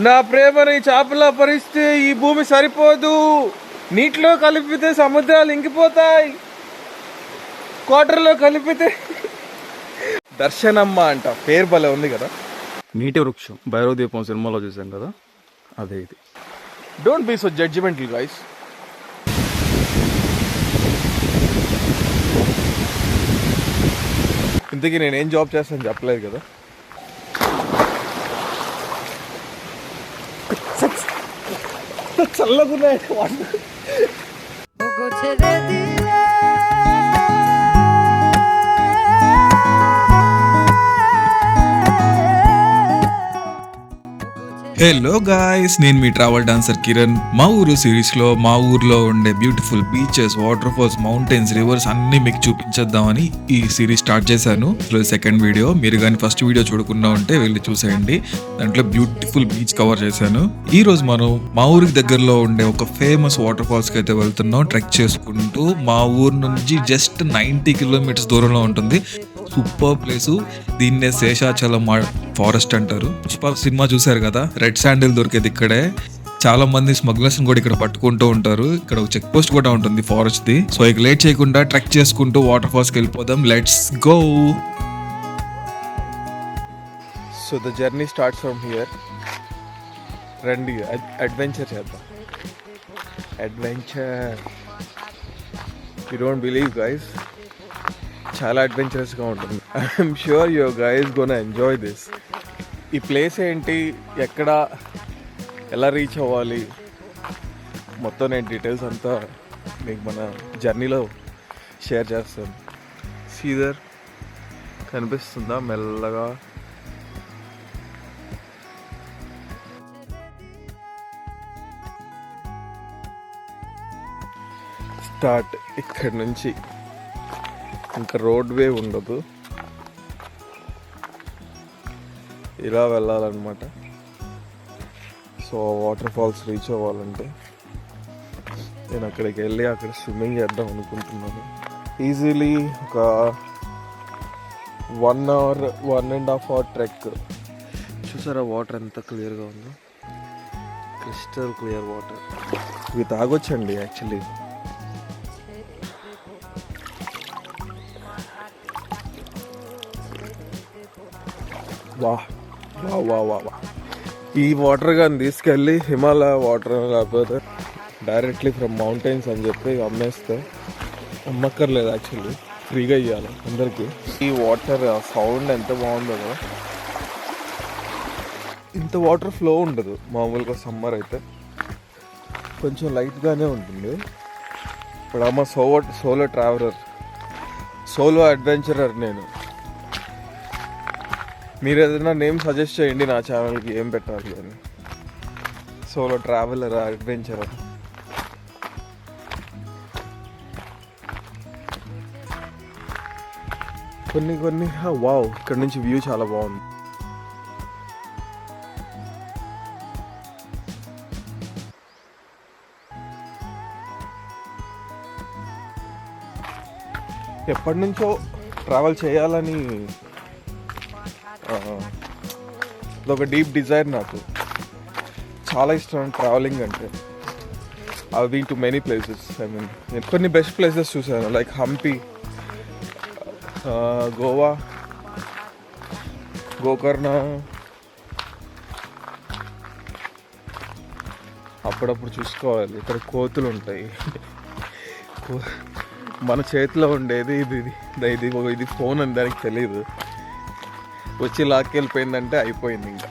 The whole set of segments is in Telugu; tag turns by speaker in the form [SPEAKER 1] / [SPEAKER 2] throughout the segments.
[SPEAKER 1] నా ప్రేమని చేపలా పరిస్తే ఈ భూమి సరిపోదు, నీటిలో కలిపితే సముద్రాలు ఇంకిపోతాయి, క్వార్టర్లో కలిపితే. దర్శనమ్మ అంట, పేరు భలే ఉంది కదా. నీటి వృక్షం భైరవ దీపం సినిమాలో చూసాం కదా, అదే ఇది. Don't be so judgmental guys. ఇంతకీ నేనేం జాబ్ చేస్తాను చెప్పలేదు కదా. చల్లగున్నాయి.
[SPEAKER 2] హలో గాయ్స్, నేను మీ ట్రావెల్ డాన్సర్ కిరణ్. మా ఊరు సిరీస్లో మా ఊర్లో ఉండే beautiful beaches, waterfalls, mountains, rivers అన్నీ మీకు చూపించేద్దామని ఈ సిరీస్ స్టార్ట్ చేశాను. Second video. మీరు కానీ ఫస్ట్ వీడియో చూడకుండా ఉంటే వెళ్ళి చూసేయండి. దాంట్లో బ్యూటిఫుల్ బీచ్ కవర్ చేశాను. ఈ రోజు మనం మా ఊరికి దగ్గరలో ఉండే ఒక ఫేమస్ వాటర్ ఫాల్స్కి అయితే వెళ్తున్నాం. ట్రెక్ చేసుకుంటూ మా ఊరు నుంచి జస్ట్ 90 కిలోమీటర్స్ దూరంలో ఉంటుంది. Super place. దీన్నే శేషాచలం ఫారెస్ట్ అంటారు. పుష్ప సినిమా చూసారు కదా, రెడ్ శాండిల్ దొరికేది ఇక్కడే. చాలా మంది స్మగ్లర్స్ కూడా ఇక్కడ పట్టుకుంటూ ఉంటారు. ఇక్కడ ఒక చెక్ పోస్ట్ కూడా ఉంటుంది ఫారెస్ట్ ది. సో ఇక లేట్ చేయకుండా ట్రెక్ చేసుకుంటూ వాటర్ ఫాల్స్ కి వెళ్ళిపోదాం. Let's go.
[SPEAKER 1] So the journey starts from here. రండి అడ్వెంచర్ చేద్దాం. Adventure. You don't believe guys, చాలా అడ్వెంచరస్గా ఉంటుంది. I'm sure your guys gonna enjoy this. ఈ ప్లేస్ ఏంటి, ఎక్కడ, ఎలా రీచ్ అవ్వాలి, మొత్తం నేను డీటెయిల్స్ అంతా మీకు మన జర్నీలో షేర్ చేస్తాను. సీదర్ కనిపిస్తుందా మెల్లగా? స్టార్ట్ ఇక్కడి నుంచి. ఇంకా రోడ్ వే ఉండదు, ఇలా వెళ్ళాలన్నమాట. సో వాటర్ ఫాల్స్ రీచ్ అవ్వాలంటే నేను అక్కడికి వెళ్ళి అక్కడ స్విమ్మింగ్ చేద్దాం అనుకుంటున్నాను. ఈజీలీ ఒక 1 hour 1.5 hour ట్రెక్. చూసారా వాటర్ ఎంత క్లియర్గా ఉందో, క్రిస్టల్ క్లియర్ వాటర్. ఇవి తాగొచ్చండి యాక్చువల్లీ. వా వా వా వా వా. ఈ వాటర్ కానీ తీసుకెళ్ళి హిమాలయ వాటర్ లేకపోతే డైరెక్ట్లీ ఫ్రమ్ మౌంటైన్స్ అని చెప్పి అమ్మేస్తే, అమ్మక్కర్లేదు యాక్చువల్లీ, ఫ్రీగా ఇవ్వాలి అందరికీ. ఈ వాటర్ సౌండ్ ఎంత బాగుందో కదా. ఇంత వాటర్ ఫ్లో ఉండదు మామూలుగా. సమ్మర్ అయితే కొంచెం లైట్గానే ఉంటుంది. ఇప్పుడు అమ్మ సోలో ట్రావెలర్, సోలో అడ్వెంచరర్ నేను. మీరు ఏదైనా నేమ్ సజెస్ట్ చేయండి నా ఛానల్కి, ఏం పెట్టాలి అని. Solo traveller, adventurer. కొన్ని వావ్, ఇక్కడ నుంచి వ్యూ చాలా బాగుంది. ఎప్పటి నుంచో ట్రావెల్ చేయాలని అదొక డీప్ డిజైర్ నాకు. చాలా ఇష్టం ట్రావెలింగ్ అంటే. I been to many places. I mean నేను కొన్ని బెస్ట్ ప్లేసెస్ చూసాను, లైక్ హంపి, గోవా, గోకర్ణ. అప్పుడప్పుడు చూసుకోవాలి, ఇక్కడ కోతులు ఉంటాయి. మన చేతిలో ఉండేది ఇది ఫోన్ అని దానికి తెలియదు. వచ్చి లాక్కెళ్ళిపోయిందంటే అయిపోయింది. ఇంకా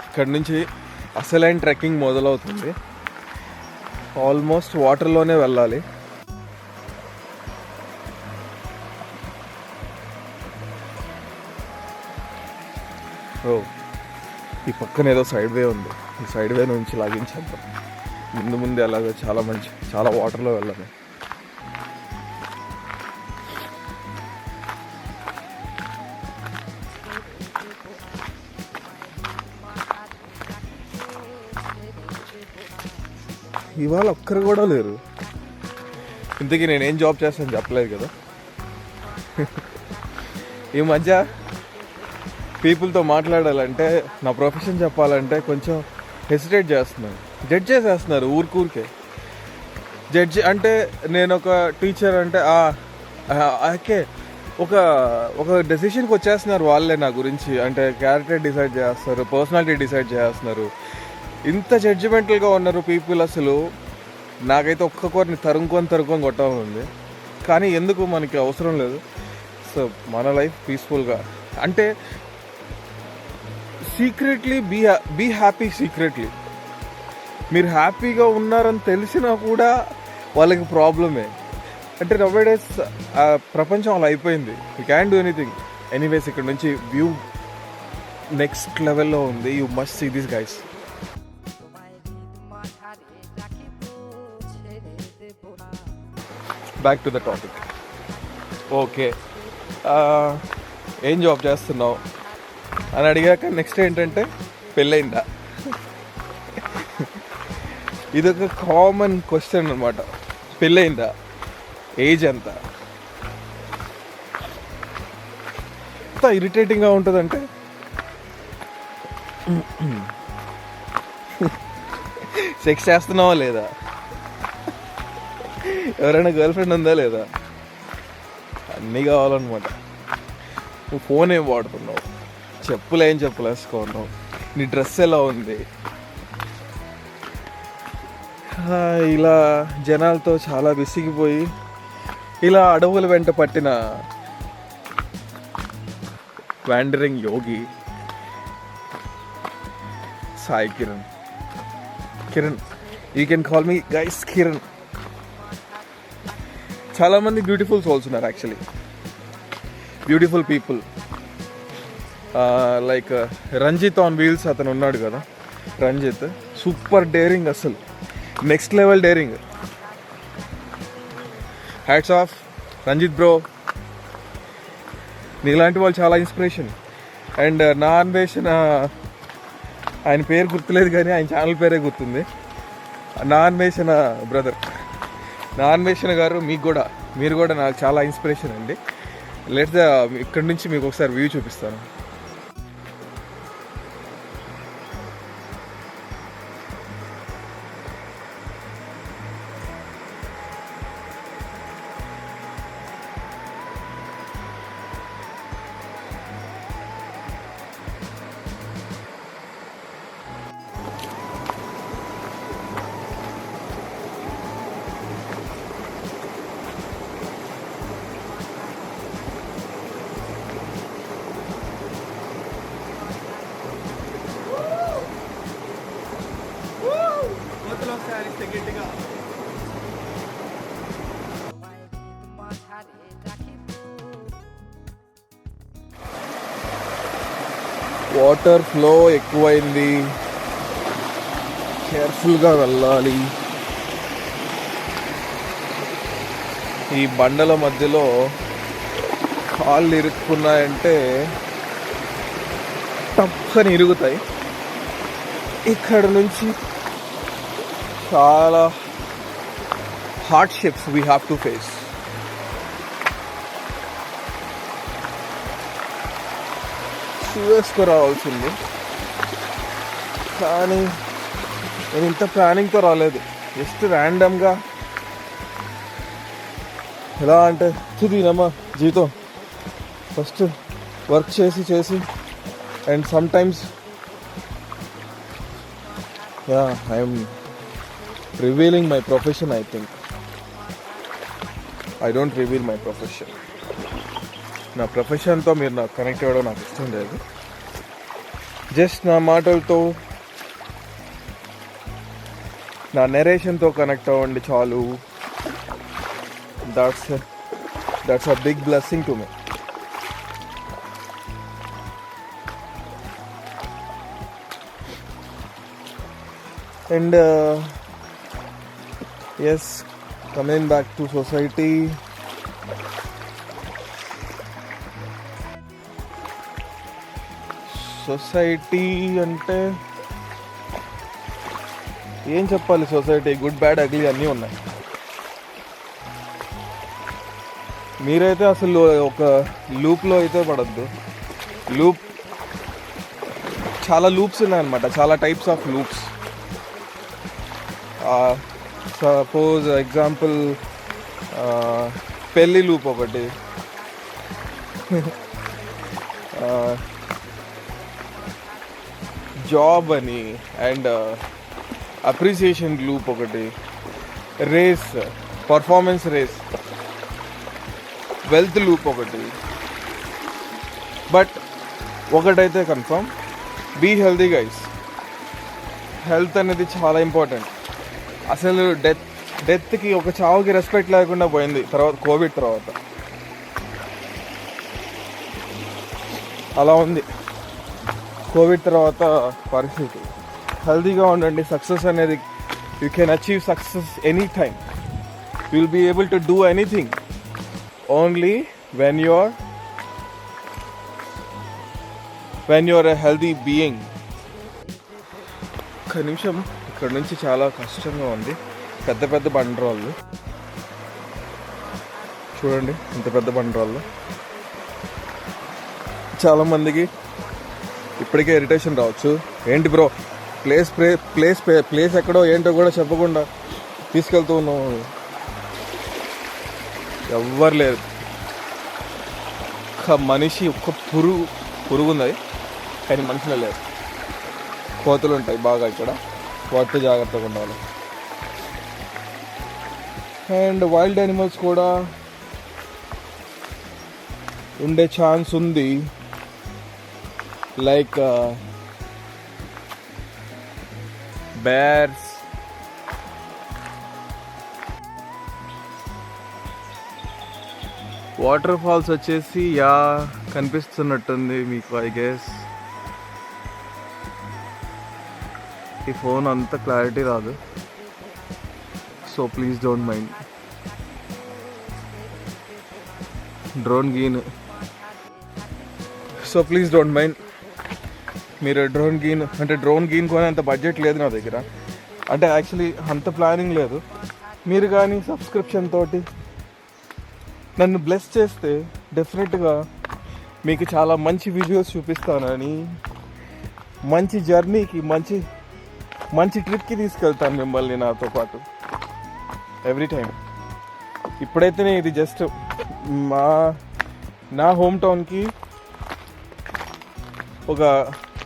[SPEAKER 1] ఇక్కడ నుంచి అసలైన ట్రెక్కింగ్ మొదలవుతుంది. ఆల్మోస్ట్ వాటర్లోనే వెళ్ళాలి. ఓ, ఈ పక్కన ఏదో సైడ్ వే ఉంది. ఈ సైడ్ వే నుంచి లాగించేద్దాం. ముందు అలాగే చాలా వాటర్లో వెళ్ళాలి. ఇవాళ ఒక్కరు కూడా లేరు. ఇంతకీ నేనేం జాబ్ చేస్తాను చెప్పలేదు కదా. ఈ మధ్య పీపుల్తో మాట్లాడాలంటే, నా ప్రొఫెషన్ చెప్పాలంటే కొంచెం హెసిటేట్ చేస్తున్నాను. జడ్జ్ చేసేస్తున్నారు ఊరికే. జడ్జి అంటే నేను ఒక టీచర్ అంటే ఓకే, ఒక డెసిషన్కి వచ్చేస్తున్నారు వాళ్ళే నా గురించి. అంటే క్యారెక్టర్ డిసైడ్ చేస్తారు, పర్సనాలిటీ డిసైడ్ చేస్తున్నారు. ఇంత జడ్జిమెంటల్గా ఉన్నారు పీపుల్. అసలు నాకైతే ఒక్కొక్కరిని తరుముకొని కొట్టాలని, కానీ ఎందుకు మనకి అవసరం లేదు. సో మన లైఫ్ పీస్ఫుల్గా, అంటే సీక్రెట్లీ బీ హ్యాపీ. సీక్రెట్లీ మీరు హ్యాపీగా ఉన్నారని తెలిసినా కూడా వాళ్ళకి ప్రాబ్లమే. అంటే నౌడేస్ ప్రపంచం అలా అయిపోయింది. You can do anything. Anyways, ఇక్కడ నుంచి వ్యూ నెక్స్ట్ లెవెల్లో ఉంది. You must see this guys. Back to the topic. Okay, ఏం జాబ్ చేస్తున్నావు అని అడిగాక నెక్స్ట్ ఏంటంటే పెళ్ళయిందా. ఇదొక కామన్ క్వశ్చన్ అనమాట. పెళ్ళయిందా, ఏజ్ ఎంత. ఎంత ఇరిటేటింగ్గా ఉంటుందంటే, సెక్స్ చేస్తున్నావా లేదా, ఎవరైనా గర్ల్ ఫ్రెండ్ ఉందా లేదా, అన్నీ కావాలన్నమాట. నువ్వు ఫోన్ ఏం వాడుతున్నావు, చెప్పులు వేసుకున్నావు, నీ డ్రెస్ ఎలా ఉంది. ఇలా జనాలతో చాలా విసిగిపోయి ఇలా అడవుల వెంట పట్టిన wandering yogi Sai Kiran. You can call me guys Kiran. చాలామంది బ్యూటిఫుల్ సోల్స్ ఉన్నారు actually, beautiful people. Like Ranjith on wheels అతను ఉన్నాడు కదా, రంజిత్ సూపర్ డేరింగ్, అసలు next level daring. Hats off Ranjith bro. నీలాంటి వాళ్ళు చాలా ఇన్స్పిరేషన్. అండ్ నా అన్వేషణ, ఆయన పేరు గుర్తులేదు కానీ ఆయన ఛానల్ పేరే గుర్తుంది, నా అన్వేషణ బ్రదర్. నా అన్వేషణ గారు, మీరు కూడా నాకు చాలా ఇన్స్పిరేషన్ అండి. ఇక్కడ నుంచి మీకు ఒకసారి వ్యూ చూపిస్తాను. వాటర్ ఫ్లో ఎక్కువైంది, కేర్ఫుల్గా వెళ్ళాలి. ఈ బండల మధ్యలో కాళ్ళు ఇరుక్కున్నాయంటే టప్పని ఇరుగుతాయి. ఇక్కడ నుంచి చాలా hardships we have to face. వేసుకు రావాల్సింది, కానీ నేను ఇంత ప్లానింగ్తో రాలేదు. జస్ట్ ర్యాండమ్గా ఎలా అంటే చూదినమ్మా జీతం ఫస్ట్ వర్క్ చేసి and sometimes I'm revealing my profession. I think I don't reveal my profession. నా ప్రొఫెషన్తో మీరు నాకు కనెక్ట్ అవ్వడం నాకు ఇష్టం లేదు. జస్ట్ నా మాటలతో, నా నెరేషన్తో కనెక్ట్ అవ్వండి చాలు. That's a big blessing to me. And yes, coming back to society. Society అంటే ఏం చెప్పాలి, సొసైటీ గుడ్ బ్యాడ్ అగ్లీ అన్నీ ఉన్నాయి. మీరైతే అసలు ఒక లూప్లో అయితే పడద్దు. లూప్ చాలా లూప్స్ ఉన్నాయన్నమాట, చాలా types of loops. Suppose example పెళ్ళి లూప్ ఒకటి, జాబ్ అని, అండ్ అప్రిసియేషన్ లూప్ ఒకటి, race, performance race, wealth loop ఒకటి. బట్ ఒకటైతే confirm, be healthy guys. Health అనేది చాలా ఇంపార్టెంట్. అసలు డెత్కి ఒక చావుకి రెస్పెక్ట్ లేకుండా పోయింది తర్వాత, కోవిడ్ తర్వాత. అలా ఉంది కోవిడ్ తర్వాత పరిస్థితి. హెల్తీగా ఉండండి. సక్సెస్ అనేది, you can achieve success any time. You will be able to do anything only when you're a healthy being. ఒక్క నిమిషం, ఇక్కడ నుంచి చాలా కష్టంగా ఉంది. పెద్ద పెద్ద బండరాళ్ళు చూడండి, ఇంత పెద్ద బండరాళ్ళు. చాలామందికి ఇప్పటికే ఇరిటేషన్ రావచ్చు, ఏంటి బ్రో ప్లేస్ ఎక్కడో ఏంటో కూడా చెప్పకుండా తీసుకెళ్తూ ఉన్నాము. ఎవ్వరు లేరు, ఒక్క మనిషి, ఒక్క పురుగు ఉంది కానీ మనుషులే లేరు. కోతులు ఉంటాయి బాగా ఇక్కడ, వాటితో జాగ్రత్తగా ఉండాలి. అండ్ వైల్డ్ యానిమల్స్ కూడా ఉండే ఛాన్స్ ఉంది, లైక్ బేర్స్. వాటర్ ఫాల్స్ వచ్చేసి కనిపిస్తున్నట్టుంది మీకు, ఐ గెస్. ఈ ఫోన్ అంత క్లారిటీ రాదు, so please don't mind. Drone గీన్, సో ప్లీజ్ డోంట్ మైండ్. మీరు డ్రోన్ గీన్ కొని అంత బడ్జెట్ లేదు నా దగ్గర, అంటే యాక్చువల్లీ అంత ప్లానింగ్ లేదు. మీరు కానీ సబ్స్క్రిప్షన్ తోటి నన్ను బ్లెస్ చేస్తే డెఫినెట్గా మీకు చాలా మంచి వీడియోస్ చూపిస్తానని, మంచి జర్నీకి, మంచి ట్రిప్కి తీసుకెళ్తాను మిమ్మల్ని నాతో పాటు ఎవ్రీ టైం. ఇప్పుడైతేనే ఇది జస్ట్ నా హోమ్ టౌన్కి ఒక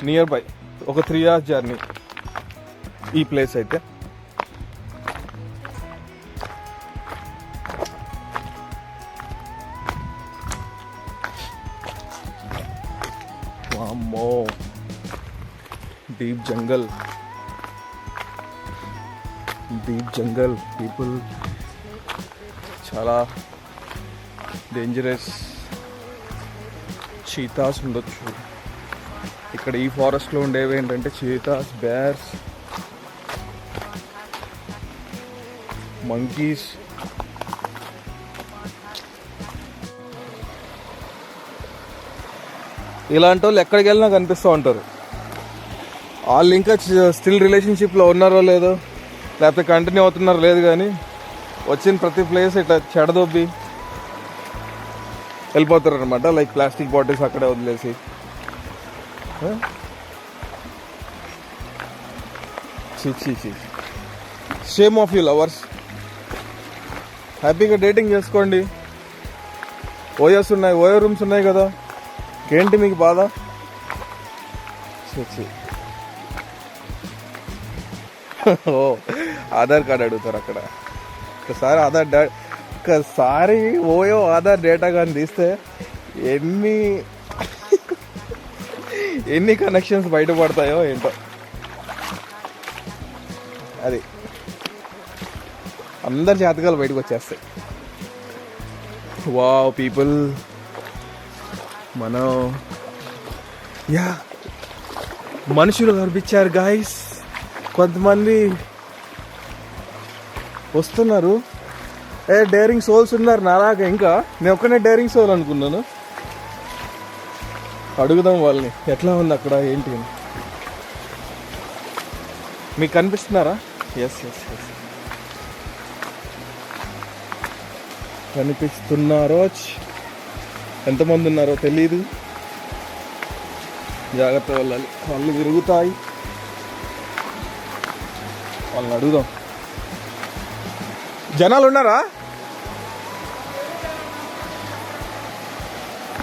[SPEAKER 1] నియర్ బై ఒక 3 hours జర్నీ ఈ ప్లేస్ అయితే. వామ్మో, డీప్ జంగల్ పీపుల్, చాలా డేంజరస్. చీతాస్ ఉండొచ్చు ఇక్కడ. ఈ ఫారెస్ట్లో ఉండేవి ఏంటంటే చీతాస్, బేర్స్, మంకీస్. ఇలాంటి వాళ్ళు ఎక్కడికి వెళ్ళినా కనిపిస్తూ ఉంటారు. వాళ్ళు ఇంకా స్టిల్ రిలేషన్షిప్లో ఉన్నారో లేదో, లేకపోతే కంటిన్యూ అవుతున్నారో లేదు, కానీ వచ్చిన ప్రతి ప్లేస్ ఇట్లా చెడదొబ్బి వెళ్ళిపోతారు అనమాట. లైక్ ప్లాస్టిక్ బాటిల్స్ అక్కడే వదిలేసి. Shame of you lovers. హ్యాపీగా డేటింగ్ చేసుకోండి. ఓయో రూమ్స్ ఉన్నాయి కదా, ఏంటి మీకు బాధ? ఓ ఆధార్ కార్డ్ అడుగుతారు అక్కడ. ఒకసారి ఓయో ఆధార్ డేటా కానీ తీస్తే ఎన్ని కనెక్షన్స్ బయటపడతాయో ఏంటో. అది అందరి జాతకాలు బయటకు వచ్చేస్తాయి. వావ్ పీపుల్, మనం మనుషులు కనిపించారు గాయస్. కొంతమంది వస్తున్నారు, డేరింగ్ సోల్స్ ఉన్నారు నాలాగా. ఇంకా నేను ఒక్కనే డేరింగ్ సోల్ అనుకున్నాను. అడుగుదాం వాళ్ళని ఎట్లా ఉంది అక్కడ ఏంటి అని. మీకు కనిపిస్తున్నారా? ఎస్ కనిపిస్తున్నారో, ఎంతమంది ఉన్నారో తెలీదు. జాగ్రత్త వెళ్ళాలి, కళ్ళు విరుగుతాయి. వాళ్ళని అడుగుదాం. జనాలు ఉన్నారా?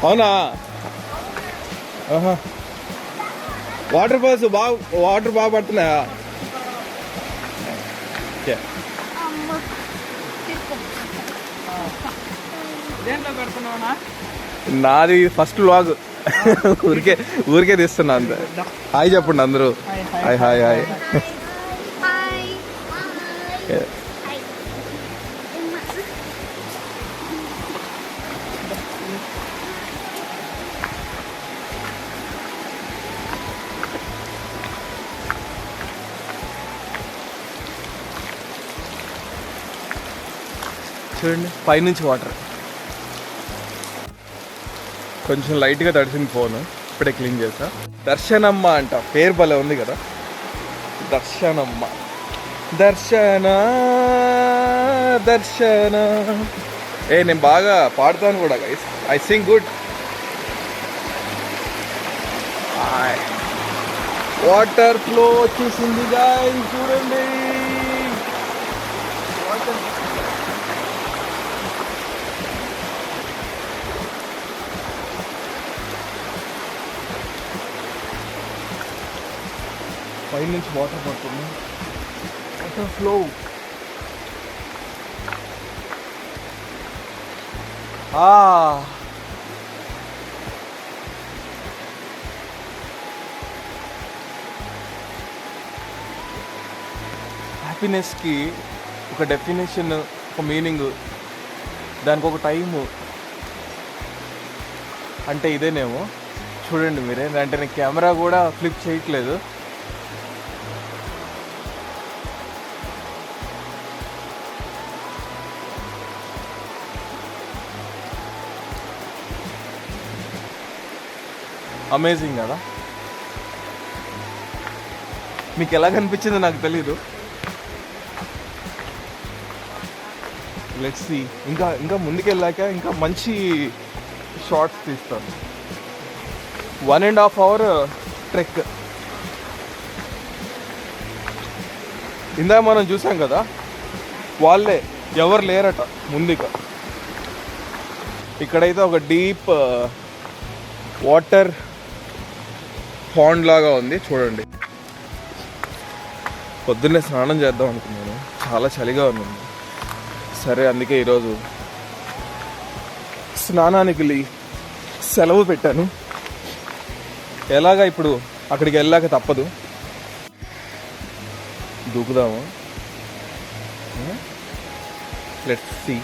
[SPEAKER 1] అవునా? ఆహా. వాటర్ ఫాల్స్ వాటర్ బాగా పడుతున్నాయా? ఓకే. నాది ఫస్ట్ వ్లాగ్. ఊరికే తీస్తున్నా అంతే. హాయ్ చెప్పండి అందరూ. Hi hi hi. చూడండి పైనుంచి వాటర్. కొంచెం లైట్గా తడిసింది ఫోన్, ఇప్పుడే క్లీన్ చేసా. దర్శనమ్మ అంట, పేరు భలే ఉంది కదా, దర్శనమ్మ. దర్శన దర్శన. నేను బాగా పాడతాను కూడా guys, I sing good. Water flow వచ్చేసింది గైస్, చూడండి. పై నుంచి వాటర్ పడుతుంది, వాటర్ ఫ్లో. హ్యాపీనెస్కి ఒక డెఫినేషన్, ఒక మీనింగ్, దానికి ఒక టైము అంటే ఇదేనేమో. చూడండి మీరే, అంటే నేను కెమెరా కూడా ఫ్లిప్ చేయట్లేదు. అమేజింగ్ కదా. మీకు ఎలా కనిపించిందో నాకు తెలీదు. Let's see. ఇంకా ముందుకెళ్ళాక ఇంకా మంచి షార్ట్స్ తీస్తాను. 1.5 hour ట్రెక్. ఇందాక మనం చూసాం కదా, వాళ్ళే ఎవరు లేరట ముందుక. ఇక్కడైతే ఒక డీప్ వాటర్ పాండ్ లాగా ఉంది, చూడండి. పొద్దున్నే స్నానం చేద్దాం అనుకున్నాను, చాలా చలిగా ఉంది. సరే, అందుకే ఈరోజు స్నానానికి సెలవు పెట్టాను. ఎలాగా ఇప్పుడు అక్కడికి వెళ్ళాక తప్పదు, దూకుదాము. Let's see.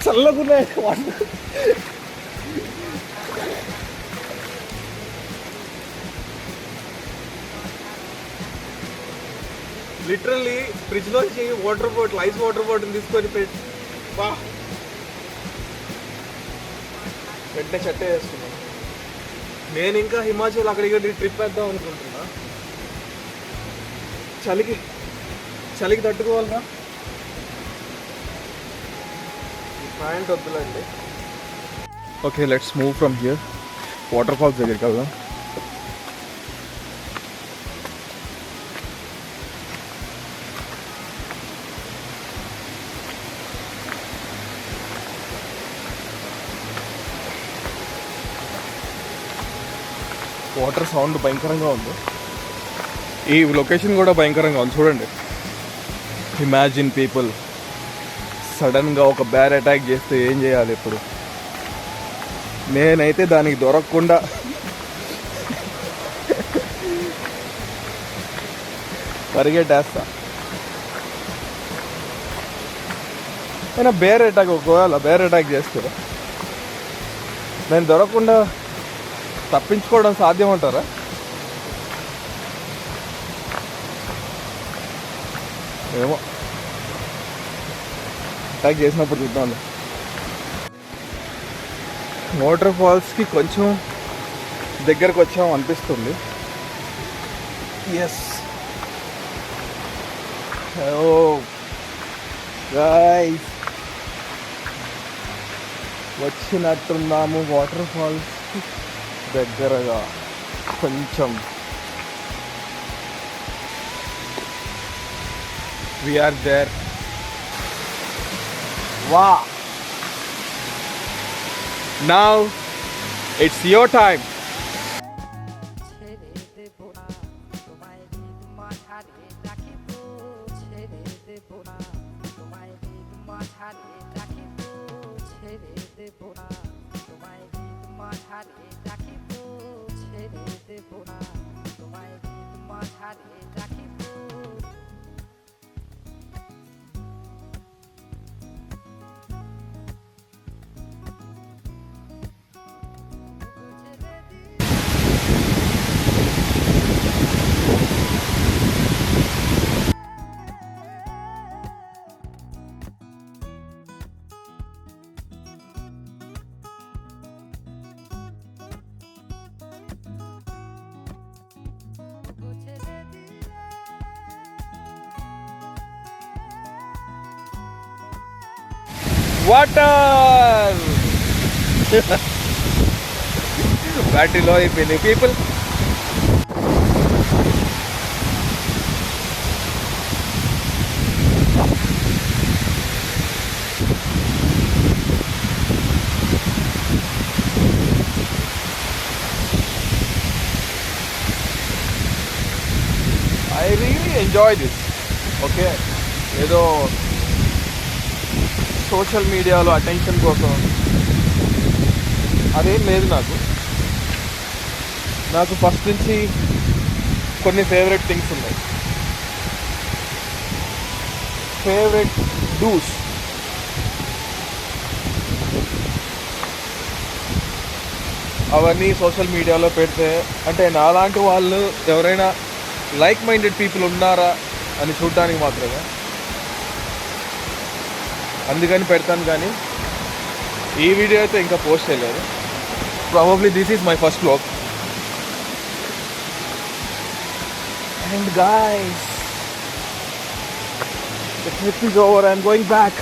[SPEAKER 1] చల్లగున్నాయి వాటర్. లిటరల్లీ ఫ్రిడ్జ్ లోంచి water bottle, ice water bottle తీసుకొని వెంటనే చెట్టే వేసుకున్నాను. నేను ఇంకా హిమాచల్ అక్కడికి ట్రిప్ వేద్దాం అనుకుంటున్నా. చలికి తట్టుకోవాలరా. ప్యాంట్ వద్దులండి. Okay, let's move from here. Water falls దగ్గరికి వెళ్దాం. వాటర్ సౌండ్ భయంకరంగా ఉంది. ఈ లొకేషన్ కూడా భయంకరంగా ఉంది, చూడండి. ఇమాజిన్ పీపుల్ సడన్గా ఒక బేర్ అటాక్ చేస్తే ఏం చేయాలి ఇప్పుడు? నేనైతే దానికి దొరకకుండా పరిగెట్టేస్తా. అయినా బేర్ అటాక్, ఒకవేళ బేర్ అటాక్ చేస్తారా, నేను దొరకకుండా తప్పించుకోవడం సాధ్యం అంటారా? ఏమో, అటాక్ చేసినప్పుడు చూద్దాం. వాటర్ ఫాల్స్కి కొంచెం దగ్గరకు వచ్చాం అనిపిస్తుంది. Yes. Oh, guys. వచ్చినట్టున్నాము వాటర్ ఫాల్స్ దగ్గరగా కొంచెం. We are there. Wow. Now it's your time. Water! Battery low అయిపోయింది people. I really enjoy this. Okay, ఏదో సోషల్ మీడియాలో అటెన్షన్ కోసం అదేం లేదు నాకు ఫస్ట్ నుంచి కొన్ని ఫేవరెట్ థింగ్స్ ఉన్నాయి. Favourite dos. అవన్నీ సోషల్ మీడియాలో పెడితే అంటే నాలాంటి వాళ్ళు ఎవరైనా లైక్ మైండెడ్ పీపుల్ ఉన్నారా అని చూడడానికి మాత్రమే, అందుకని పెడతాను. కానీ ఈ వీడియో అయితే ఇంకా పోస్ట్ చేయలేదు. Probably this is my first vlog. And guys, the trip is over. I'm going back.